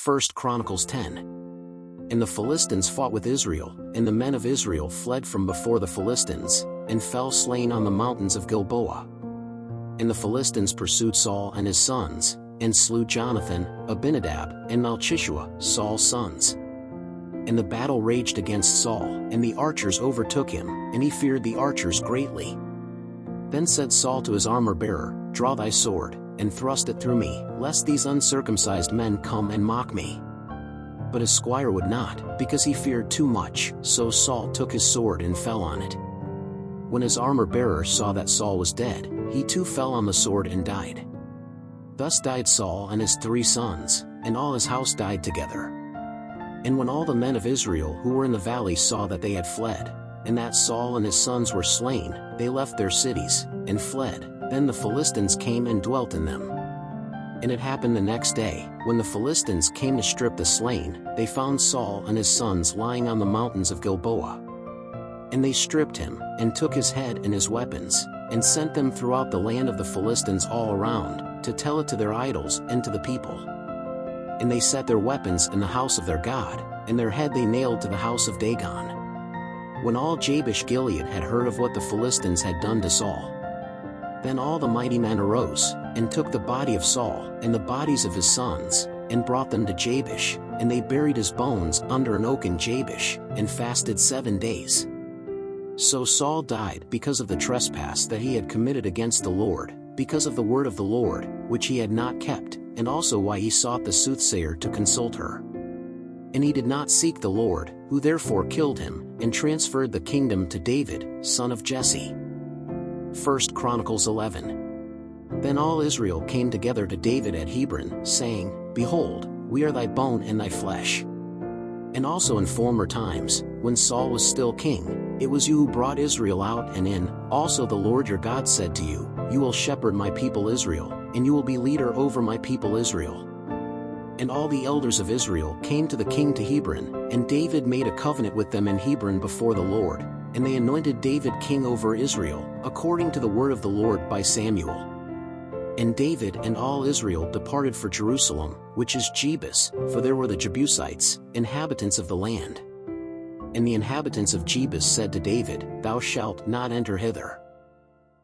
First Chronicles 10. And the Philistines fought with Israel, and the men of Israel fled from before the Philistines, and fell slain on the mountains of Gilboa. And the Philistines pursued Saul and his sons, and slew Jonathan, Abinadab, and Malchishua, Saul's sons. And the battle raged against Saul, and the archers overtook him, and he feared the archers greatly. Then said Saul to his armor-bearer, Draw thy sword, and thrust it through me, lest these uncircumcised men come and mock me. But his squire would not, because he feared too much, so Saul took his sword and fell on it. When his armor-bearer saw that Saul was dead, he too fell on the sword and died. Thus died Saul and his 3 sons, and all his house died together. And when all the men of Israel who were in the valley saw that they had fled, and that Saul and his sons were slain, they left their cities, and fled. Then the Philistines came and dwelt in them. And it happened the next day, when the Philistines came to strip the slain, they found Saul and his sons lying on the mountains of Gilboa. And they stripped him, and took his head and his weapons, and sent them throughout the land of the Philistines all around, to tell it to their idols and to the people. And they set their weapons in the house of their God, and their head they nailed to the house of Dagon. When all Jabesh Gilead had heard of what the Philistines had done to Saul, then all the mighty men arose, and took the body of Saul, and the bodies of his sons, and brought them to Jabesh, and they buried his bones under an oak in Jabesh, and fasted 7 days. So Saul died because of the trespass that he had committed against the Lord, because of the word of the Lord, which he had not kept, and also why he sought the soothsayer to consult her. And he did not seek the Lord, who therefore killed him, and transferred the kingdom to David, son of Jesse. First Chronicles 11. Then all Israel came together to David at Hebron, saying, Behold, we are thy bone and thy flesh. And also in former times, when Saul was still king, it was you who brought Israel out and in. Also the Lord your God said to you, You will shepherd my people Israel, and you will be leader over my people Israel. And all the elders of Israel came to the king to Hebron, and David made a covenant with them in Hebron before the Lord, and they anointed David king over Israel, according to the word of the Lord by Samuel. And David and all Israel departed for Jerusalem, which is Jebus, for there were the Jebusites, inhabitants of the land. And the inhabitants of Jebus said to David, Thou shalt not enter hither.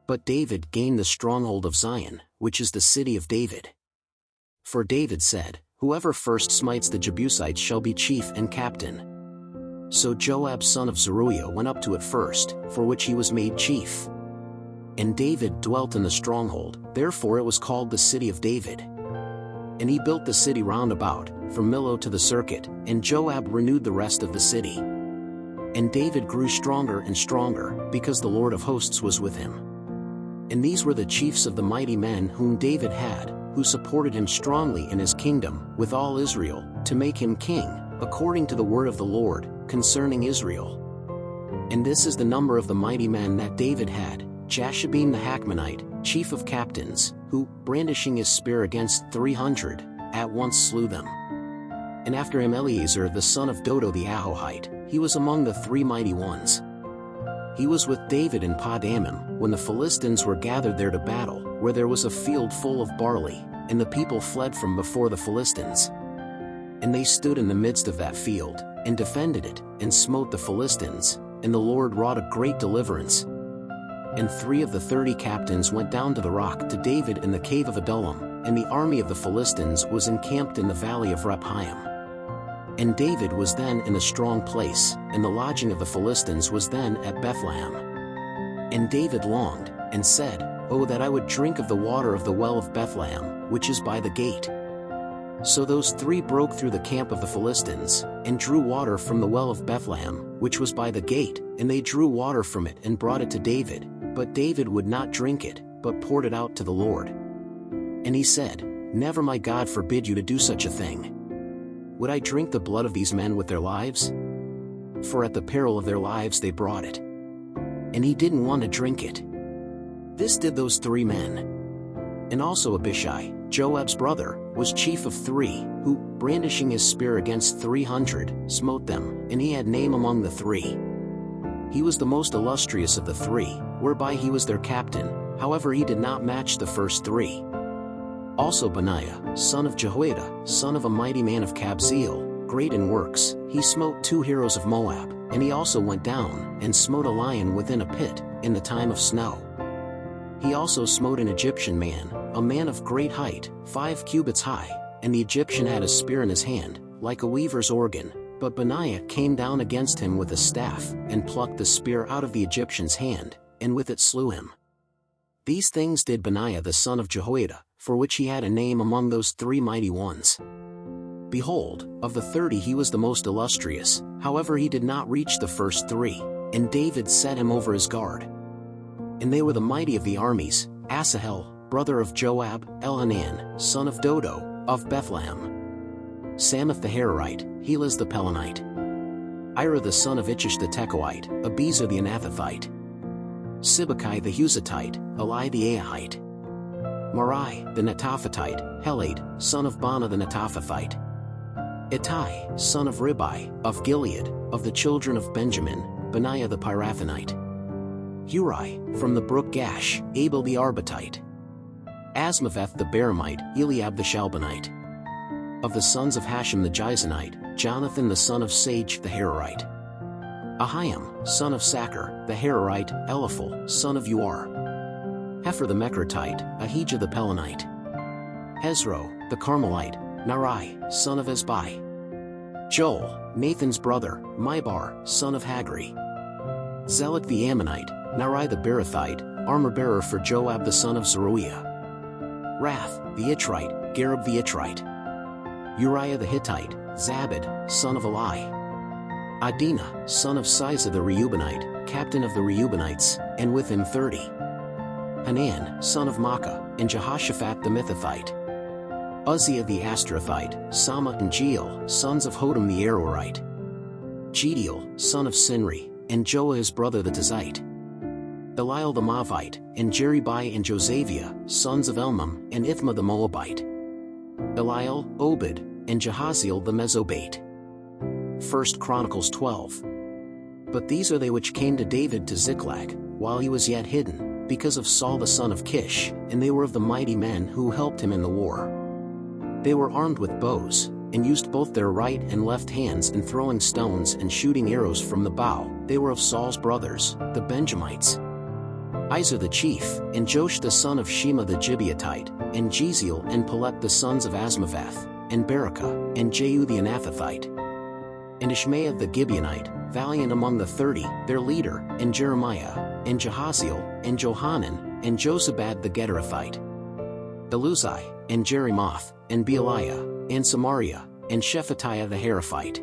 But David gained the stronghold of Zion, which is the city of David. For David said, Whoever first smites the Jebusites shall be chief and captain. So Joab son of Zeruiah went up to it first, for which he was made chief. And David dwelt in the stronghold, therefore it was called the city of David. And he built the city round about, from Millo to the circuit, and Joab renewed the rest of the city. And David grew stronger and stronger, because the Lord of hosts was with him. And these were the chiefs of the mighty men whom David had, who supported him strongly in his kingdom, with all Israel, to make him king, according to the word of the Lord, concerning Israel. And this is the number of the mighty men that David had: Jashabim the Hachmonite, chief of captains, who, brandishing his spear against 300, at once slew them. And after him Eleazar the son of Dodo the Ahohite, he was among the 3 mighty ones. He was with David in Padamim, when the Philistines were gathered there to battle, where there was a field full of barley, and the people fled from before the Philistines. And they stood in the midst of that field, and defended it, and smote the Philistines, and the Lord wrought a great deliverance. And 3 of the 30 captains went down to the rock to David in the cave of Adullam, and the army of the Philistines was encamped in the valley of Rephaim. And David was then in a strong place, and the lodging of the Philistines was then at Bethlehem. And David longed, and said, O that I would drink of the water of the well of Bethlehem, which is by the gate. So those 3 broke through the camp of the Philistines, and drew water from the well of Bethlehem, which was by the gate, and they drew water from it and brought it to David, but David would not drink it, but poured it out to the Lord. And he said, Never my God forbid you to do such a thing. Would I drink the blood of these men with their lives? For at the peril of their lives they brought it. And he didn't want to drink it. This did those 3 men. And also Abishai, Joab's brother, was chief of 3, who, brandishing his spear against 300, smote them, and he had name among the 3. He was the most illustrious of the 3, whereby he was their captain, however he did not match the first 3. Also Benaiah, son of Jehoiada, son of a mighty man of Kabzeel, great in works, he smote 2 heroes of Moab, and he also went down, and smote a lion within a pit, in the time of snow. He also smote an Egyptian man, a man of great height, 5 cubits high, and the Egyptian had a spear in his hand, like a weaver's organ, but Benaiah came down against him with a staff, and plucked the spear out of the Egyptian's hand, and with it slew him. These things did Benaiah the son of Jehoiada, for which he had a name among those 3 mighty ones. Behold, of the 30 he was the most illustrious, however he did not reach the first 3, and David set him over his guard. And they were the mighty of the armies, Asahel, brother of Joab, Elhanan, son of Dodo, of Bethlehem, Samath the Hararite, Helaz the Pelonite, Ira the son of Ichish the Tekoite, Abiezer the Anathothite, Sibbecai the Husatite, Eli the Ahite, Marai the Netophathite, Heled, son of Bana the Netophathite, Ittai, son of Ribai, of Gilead, of the children of Benjamin, Benaiah the Pirathonite, Uri, from the brook Gash, Abel the Arbatite, Asmaveth the Beramite, Eliab the Shalbonite. Of the sons of Hashem the Gizonite, Jonathan the son of Sage the Hararite, Ahiam, son of Sacher, the Hararite, Eliphal, son of Uar, Hefer the Mechratite, Ahijah the Pelonite, Hezro, the Carmelite, Nari, son of Ezbai, Joel, Nathan's brother, Mibar, son of Hagri, Zelek the Ammonite, Nari the Beerothite, armor-bearer for Joab the son of Zeruiah, Rath, the Itrite, Gareb the Itrite, Uriah the Hittite, Zabad, son of Eli, Adina, son of Siza the Reubenite, captain of the Reubenites, and with him 30, Hanan, son of Makkah, and Jehoshaphat the Mithathite, Uzziah the Astrothite, Sama and Jeiel, sons of Hodam the Arorite, Jediel, son of Sinri, and Joah his brother the Tizite, Eliel the Moavite, and Jeribai and Josavia, sons of Elmam, and Ithma the Moabite, Eliel, Obed, and Jehaziel the Mesobate. First Chronicles 12. But these are they which came to David to Ziklag, while he was yet hidden, because of Saul the son of Kish, and they were of the mighty men who helped him in the war. They were armed with bows, and used both their right and left hands in throwing stones and shooting arrows from the bow. They were of Saul's brothers, the Benjamites, Izer the chief, and Josh the son of Shema the Gibeatite, and Jeziel and Pelet the sons of Asmaveth, and Berekah, and Jehu the Anathothite, and Ishmael the Gibeonite, valiant among the 30, their leader, and Jeremiah, and Jehaziel, and Johanan, and Josabad the Gederathite, Eluzai, and Jerimoth, and Bealiah, and Samaria, and Shephatiah the Heraphite,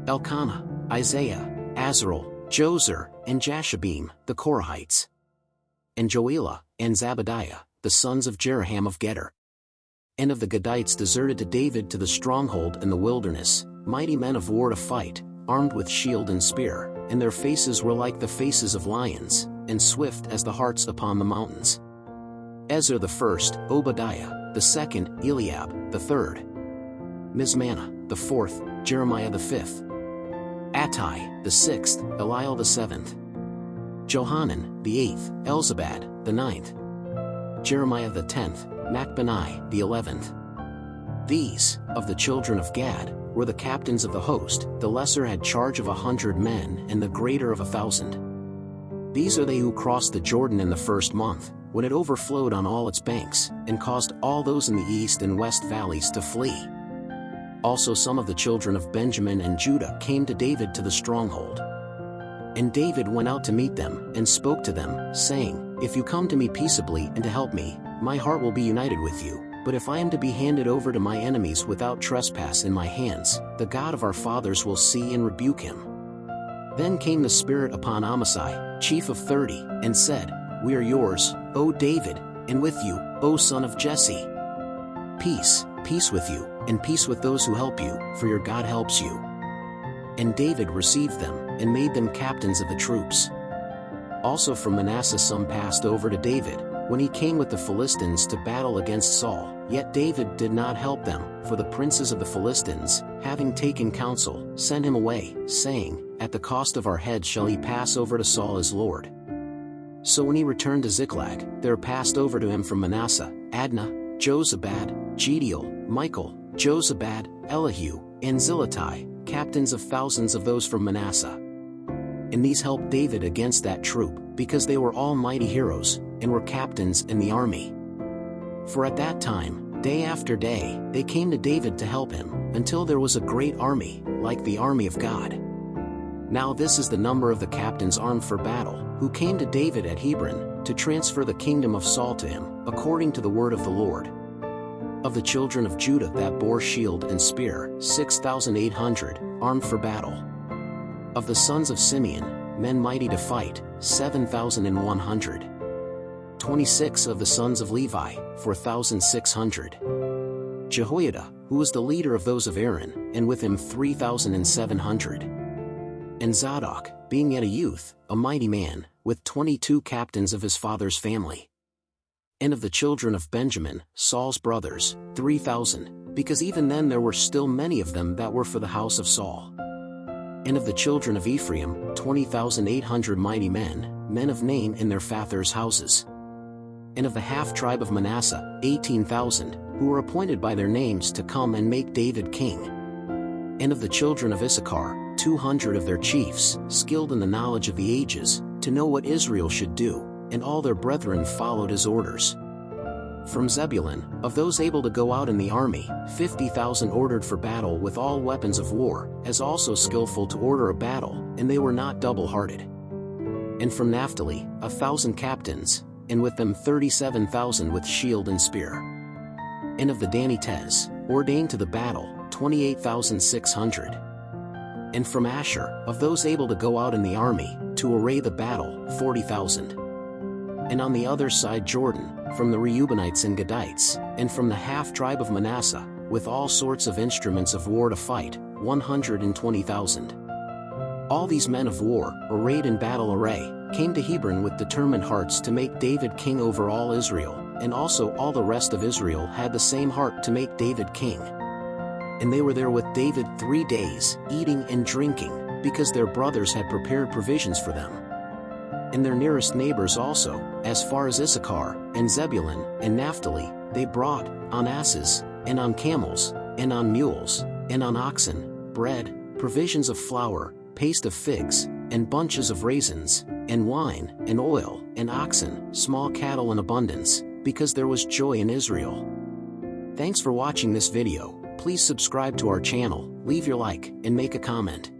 Elkanah, Isaiah, Azarel, Jozer, and Jashabim, the Korahites, and Joelah, and Zabadiah, the sons of Jeraham of Geder. And of the Gadites deserted to David to the stronghold in the wilderness, mighty men of war to fight, armed with shield and spear, and their faces were like the faces of lions, and swift as the harts upon the mountains. Ezer the first, Obadiah, the second, Eliab, the third, Mizmanah, the fourth, Jeremiah the fifth, Attai, the sixth, Eliel the seventh, Johanan, the eighth, Elzabad, the ninth, Jeremiah the 10th, Machbenai, the 11th. These, of the children of Gad, were the captains of the host. The lesser had charge of 100 men, and the greater of 1,000. These are they who crossed the Jordan in the first month, when it overflowed on all its banks, and caused all those in the east and west valleys to flee. Also some of the children of Benjamin and Judah came to David to the stronghold. And David went out to meet them, and spoke to them, saying, If you come to me peaceably and to help me, my heart will be united with you. But if I am to be handed over to my enemies without trespass in my hands, the God of our fathers will see and rebuke him. Then came the Spirit upon Amasai, chief of 30, and said, We are yours, O David, and with you, O son of Jesse. Peace, peace with you, and peace with those who help you, for your God helps you. And David received them, and made them captains of the troops. Also from Manasseh some passed over to David, when he came with the Philistines to battle against Saul. Yet David did not help them, for the princes of the Philistines, having taken counsel, sent him away, saying, At the cost of our heads shall he pass over to Saul his lord. So when he returned to Ziklag, there passed over to him from Manasseh, Adnah, Jozabad, Jediel, Michael, Jozabad, Elihu, and Zillethai, captains of thousands of those from Manasseh. And these helped David against that troop, because they were all mighty heroes, and were captains in the army. For at that time, day after day, they came to David to help him, until there was a great army, like the army of God. Now this is the number of the captains armed for battle, who came to David at Hebron, to transfer the kingdom of Saul to him, according to the word of the Lord. Of the children of Judah that bore shield and spear, 6,800, armed for battle. Of the sons of Simeon, men mighty to fight, 7,100. 26 of the sons of Levi, 4,600. Jehoiada, who was the leader of those of Aaron, and with him 3,700. And Zadok, being yet a youth, a mighty man, with 22 captains of his father's family. And of the children of Benjamin, Saul's brothers, 3,000, because even then there were still many of them that were for the house of Saul. And of the children of Ephraim, 20,800 mighty men, men of name in their fathers' houses. And of the half-tribe of Manasseh, 18,000, who were appointed by their names to come and make David king. And of the children of Issachar, 200 of their chiefs, skilled in the knowledge of the ages, to know what Israel should do, and all their brethren followed his orders. From Zebulun, of those able to go out in the army, 50,000 ordered for battle with all weapons of war, as also skillful to order a battle, and they were not double-hearted. And from Naphtali, 1,000 captains, and with them 37,000 with shield and spear. And of the Danites, ordained to the battle, 28,600. And from Asher, of those able to go out in the army, to array the battle, 40,000. And on the other side Jordan, from the Reubenites and Gadites, and from the half-tribe of Manasseh, with all sorts of instruments of war to fight, 120,000. All these men of war, arrayed in battle array, came to Hebron with determined hearts to make David king over all Israel, and also all the rest of Israel had the same heart to make David king. And they were there with David 3 days, eating and drinking, because their brothers had prepared provisions for them. And their nearest neighbors also, as far as Issachar, and Zebulun, and Naphtali, they brought, on asses, and on camels, and on mules, and on oxen, bread, provisions of flour, paste of figs, and bunches of raisins, and wine, and oil, and oxen, small cattle in abundance, because there was joy in Israel. Thanks for watching this video. Please subscribe to our channel, leave your like, and make a comment.